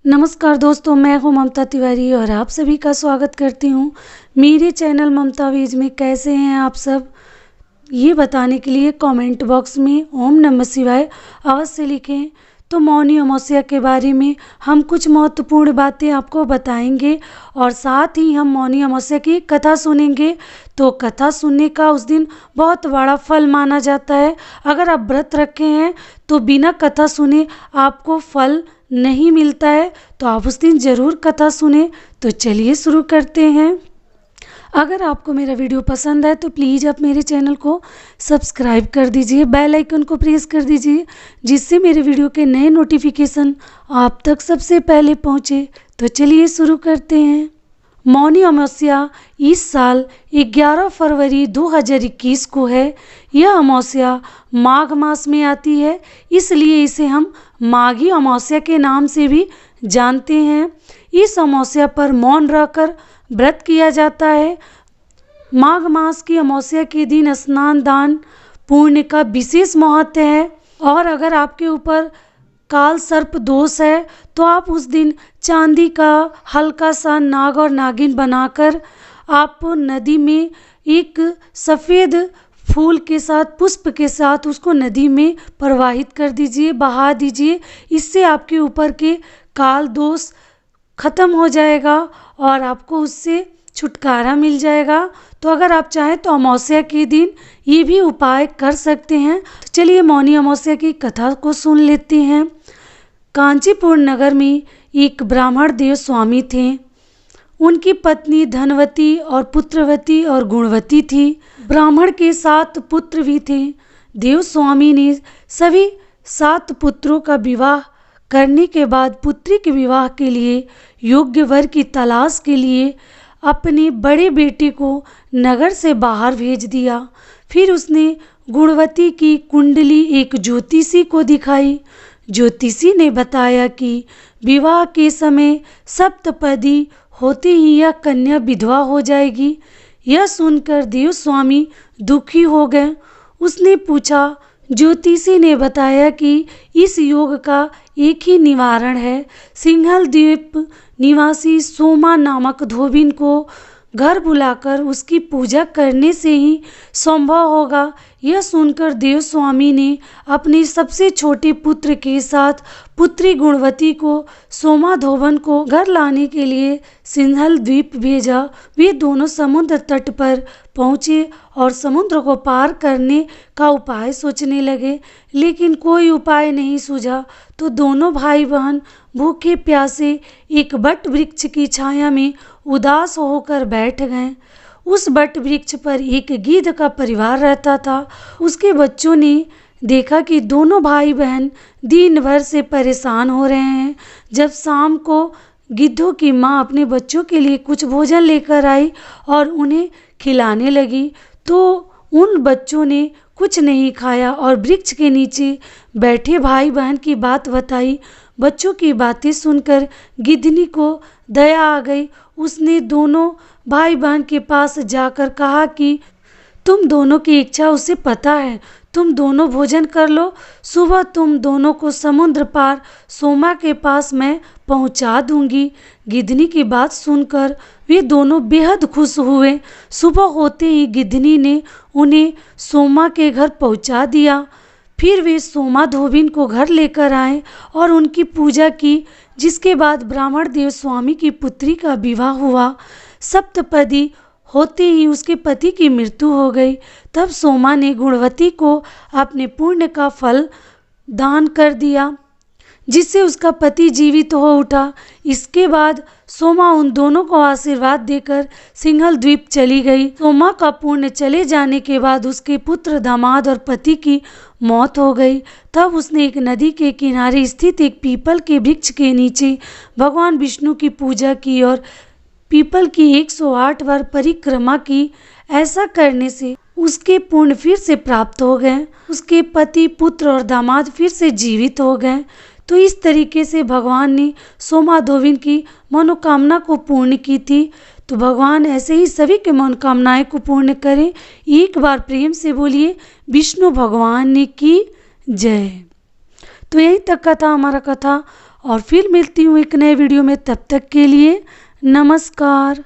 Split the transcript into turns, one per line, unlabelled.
नमस्कार दोस्तों, मैं हूं ममता तिवारी और आप सभी का स्वागत करती हूं मेरे चैनल ममता वीज में। कैसे हैं आप सब, ये बताने के लिए कमेंट बॉक्स में ओम नमः शिवाय अवश्य लिखें। तो मौनी अमावस्या के बारे में हम कुछ महत्वपूर्ण बातें आपको बताएंगे और साथ ही हम मौनी अमावस्या की कथा सुनेंगे। तो कथा सुनने का उस दिन बहुत बड़ा फल माना जाता है। अगर आप व्रत रखे हैं तो बिना कथा सुने आपको फल नहीं मिलता है, तो आप उस दिन ज़रूर कथा सुने। तो चलिए शुरू करते हैं। अगर आपको मेरा वीडियो पसंद है तो प्लीज़ आप मेरे चैनल को सब्सक्राइब कर दीजिए, बेल आइकन को प्रेस कर दीजिए, जिससे मेरे वीडियो के नए नोटिफिकेशन आप तक सबसे पहले पहुंचे। तो चलिए शुरू करते हैं। मौनी अमावस्या इस साल 11 फरवरी 2021 को है। यह अमावस्या माघ मास में आती है, इसलिए इसे हम माघी अमावस्या के नाम से भी जानते हैं। इस अमावस्या पर मौन रहकर व्रत किया जाता है। माघ मास की अमावस्या के दिन स्नान दान पुण्य का विशेष महत्व है। और अगर आपके ऊपर काल सर्प दोष है तो आप उस दिन चांदी का हल्का सा नाग और नागिन बनाकर आप नदी में एक सफ़ेद फूल के साथ, पुष्प के साथ उसको नदी में प्रवाहित कर दीजिए, बहा दीजिए। इससे आपके ऊपर के काल दोष खत्म हो जाएगा और आपको उससे छुटकारा मिल जाएगा। तो अगर आप चाहें तो अमावस्या के दिन ये भी उपाय कर सकते हैं। तो चलिए मौनी अमावस्या की कथा को सुन लेते हैं। कांचीपुर नगर में एक ब्राह्मण देव स्वामी थे। उनकी पत्नी धनवती और पुत्रवती और गुणवती थी। ब्राह्मण के 7 पुत्र भी थे। देव स्वामी ने सभी 7 पुत्रों का विवाह करने के बाद पुत्री के विवाह के लिए योग्य वर की तलाश के लिए अपने बड़े बेटे को नगर से बाहर भेज दिया। फिर उसने गुणवती की कुंडली एक ज्योतिषी को दिखाई। ज्योतिषी ने बताया कि विवाह के समय सप्तपदी होते ही यह कन्या विधवा हो जाएगी। यह सुनकर देव स्वामी दुखी हो गए। उसने पूछा, ज्योतिषी ने बताया कि इस योग का एक ही निवारण है। सिंहल द्वीप निवासी सोमा नामक धोबिन को घर बुलाकर उसकी पूजा करने से ही संभव होगा। यह सुनकर देव स्वामी ने अपने सबसे छोटे पुत्र के साथ पुत्री गुणवती को सोमा धोबन को घर लाने के लिए सिंहल द्वीप भेजा। वे दोनों समुद्र तट पर पहुँचे और समुद्र को पार करने का उपाय सोचने लगे, लेकिन कोई उपाय नहीं सूझा। तो दोनों भाई बहन भूखे प्यासे एक बट वृक्ष की छाया में उदास होकर बैठ गए। उस बट वृक्ष पर एक गिद्ध का परिवार रहता था। उसके बच्चों ने देखा कि दोनों भाई बहन दिन भर से परेशान हो रहे हैं। जब शाम को गिद्धों की माँ अपने बच्चों के लिए कुछ भोजन लेकर आई और उन्हें खिलाने लगी, तो उन बच्चों ने कुछ नहीं खाया और वृक्ष के नीचे बैठे भाई बहन की बात बताई। बच्चों की बातें सुनकर गिद्धनी को दया आ गई। उसने दोनों भाई बहन के पास जाकर कहा कि तुम दोनों की इच्छा उसे पता है, तुम दोनों भोजन कर लो। सुबह तुम दोनों को समुद्र पार सोमा के पास मैं पहुंचा दूंगी। गिद्धनी की बात सुनकर वे दोनों बेहद खुश हुए। सुबह होते ही गिद्धनी ने उन्हें सोमा के घर पहुंचा दिया। फिर वे सोमा धोबिन को घर लेकर आए और उनकी पूजा की, जिसके बाद ब्राह्मण देव स्वामी की पुत्री का विवाह हुआ। सप्तपदी होते ही उसके पति की मृत्यु हो गई। तब सोमा ने गुणवती को अपने पुण्य का फल दान कर दिया, जिससे उसका पति जीवित हो उठा। इसके बाद सोमा उन दोनों को आशीर्वाद देकर सिंहल द्वीप चली गई। सोमा का पुण्य चले जाने के बाद उसके पुत्र, दामाद और पति की मौत हो गई। तब उसने एक नदी के किनारे स्थित एक पीपल के वृक्ष के नीचे भगवान विष्णु की पूजा की और पीपल की 108 बार परिक्रमा की। ऐसा करने से उसके पुण्य फिर से प्राप्त हो गए। उसके पति, पुत्र और दामाद फिर से जीवित हो गए। तो इस तरीके से भगवान ने सोमा धोबिन की मनोकामना को पूर्ण की थी। तो भगवान ऐसे ही सभी के मनोकामनाएं को पूर्ण करें। एक बार प्रेम से बोलिए, विष्णु भगवान ने की जय। तो यहीं तक का था हमारा कथा और फिर मिलती हूँ एक नए वीडियो में। तब तक के लिए नमस्कार।